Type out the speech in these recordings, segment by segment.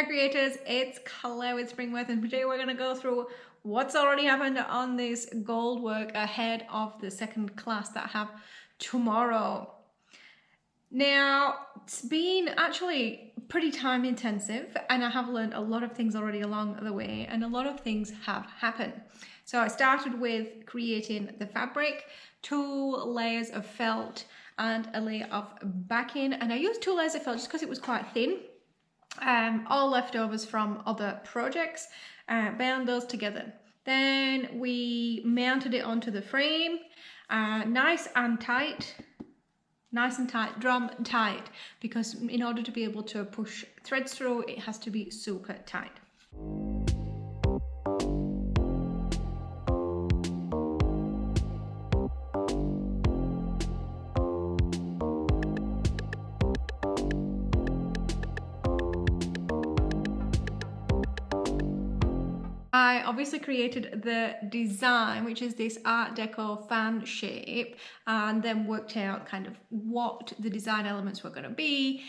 Hi creators, it's Claire with Springworth, and today we're going to go through what's already happened on this Goldwork ahead of the second class that I have tomorrow. Now, it's been actually pretty time intensive and I have learned a lot of things already along the way, and a lot of things have happened. So I started with creating the fabric, 2 layers of felt and a layer of backing, and I used 2 layers of felt just because it was quite thin. All leftovers from other projects, bound those together. Then we mounted it onto the frame, nice and tight, drum tight, because in order to be able to push threads through, it has to be super tight. I obviously created the design, which is this Art Deco fan shape, and then worked out kind of what the design elements were going to be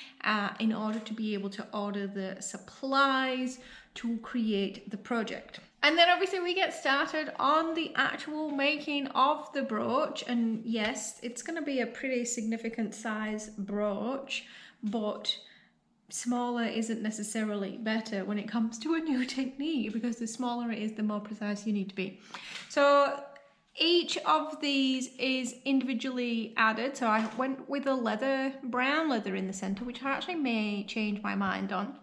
in order to be able to order the supplies to create the project. And then obviously we get started on the actual making of the brooch, and yes, it's going to be a pretty significant size brooch, but smaller isn't necessarily better when it comes to a new technique, because the smaller it is, the more precise you need to be. So each of these is individually added. So I went with a leather, brown leather in the center, which I actually may change my mind on.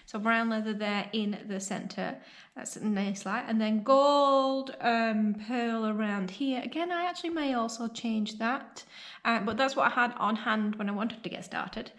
So brown leather there in the center, that's a nice light, and then gold pearl around here. Again, I actually may also change that, but that's what I had on hand when I wanted to get started.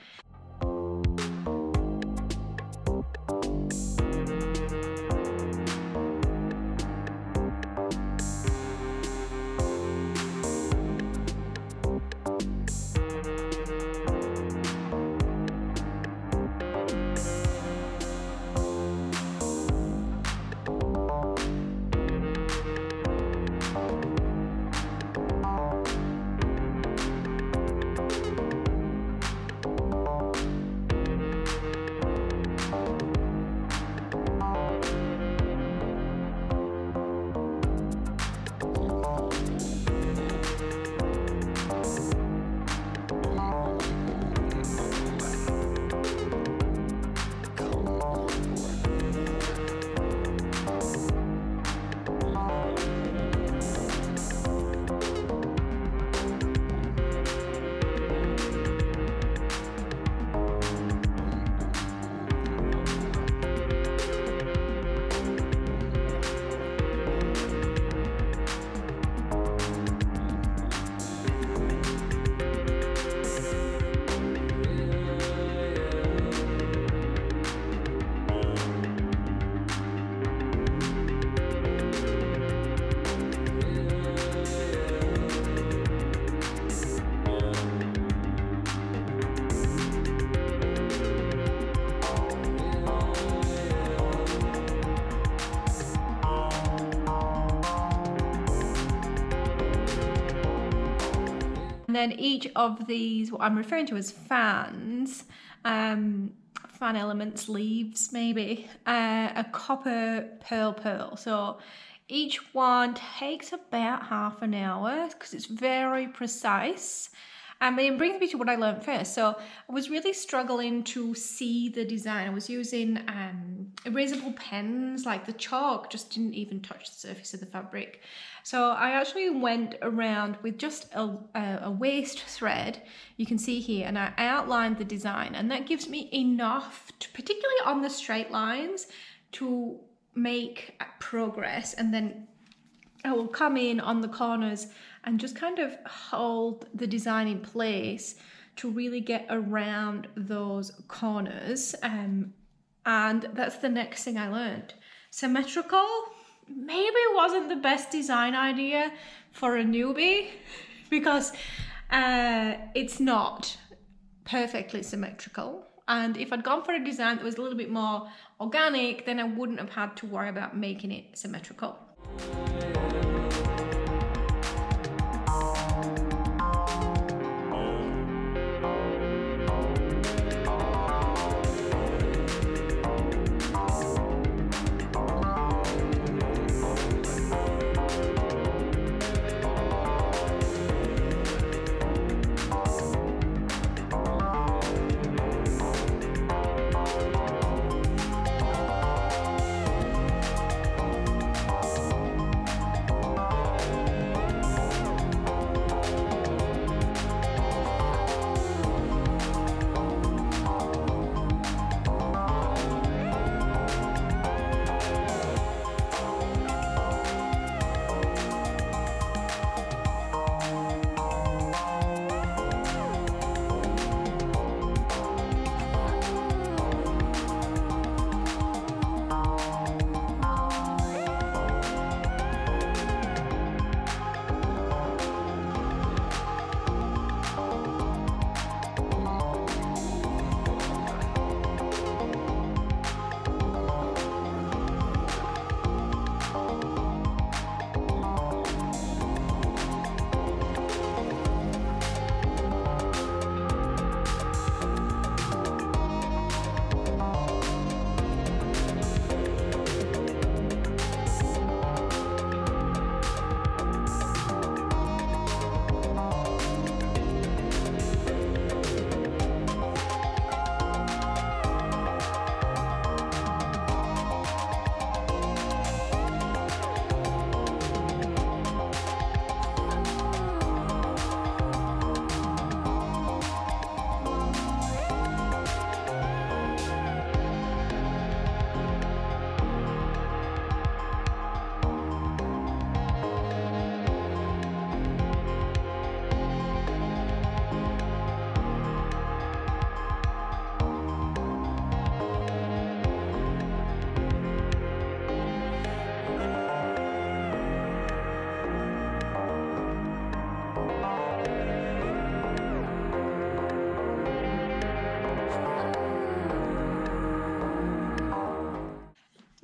And then each of these, what I'm referring to as fans, fan elements, leaves maybe, a copper pearl. So each one takes about half an hour because it's very precise. And it brings me to what I learned first. So I was really struggling to see the design. I was using erasable pens, like the chalk just didn't even touch the surface of the fabric. So I actually went around with just a waist thread, you can see here, and I outlined the design, and that gives me enough, particularly on the straight lines, to make progress. And then I will come in on the corners and just kind of hold the design in place to really get around those corners. And that's the next thing I learned. Symmetrical maybe wasn't the best design idea for a newbie, because it's not perfectly symmetrical. And if I'd gone for a design that was a little bit more organic, then I wouldn't have had to worry about making it symmetrical.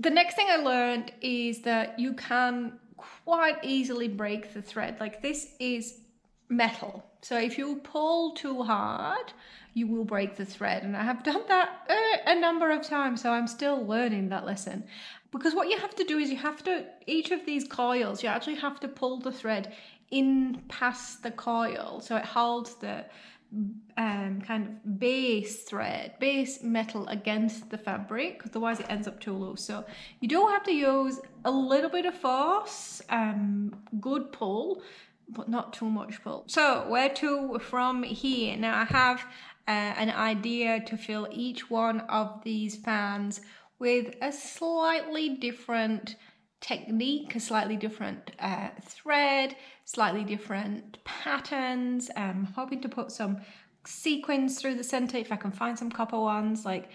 The next thing I learned is that you can quite easily break the thread. Like, this is metal, so if you pull too hard, you will break the thread, and I have done that a number of times, so I'm still learning that lesson. Because what you have to do is you have to, each of these coils, you actually have to pull the thread in past the coil so it holds the kind of base metal against the fabric, otherwise it ends up too loose. So you do have to use a little bit of force, good pull, but not too much pull. So where to from here? Now I have an idea to fill each one of these fans with a slightly different technique, a slightly different thread, slightly different patterns. I'm hoping to put some sequins through the center if I can find some copper ones, like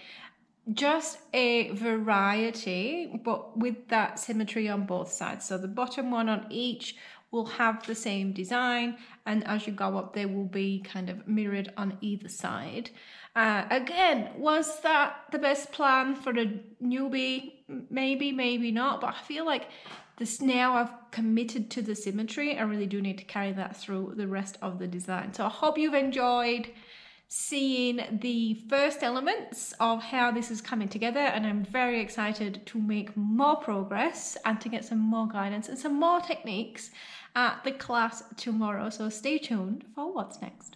just a variety, but with that symmetry on both sides. So the bottom one on each will have the same design, and as you go up they will be kind of mirrored on either side. Again, was that the best plan for a newbie? Maybe, maybe not, but I feel like this, now I've committed to the symmetry, I really do need to carry that through the rest of the design. So I hope you've enjoyed seeing the first elements of how this is coming together, and I'm very excited to make more progress and to get some more guidance and some more techniques at the class tomorrow. So stay tuned for what's next.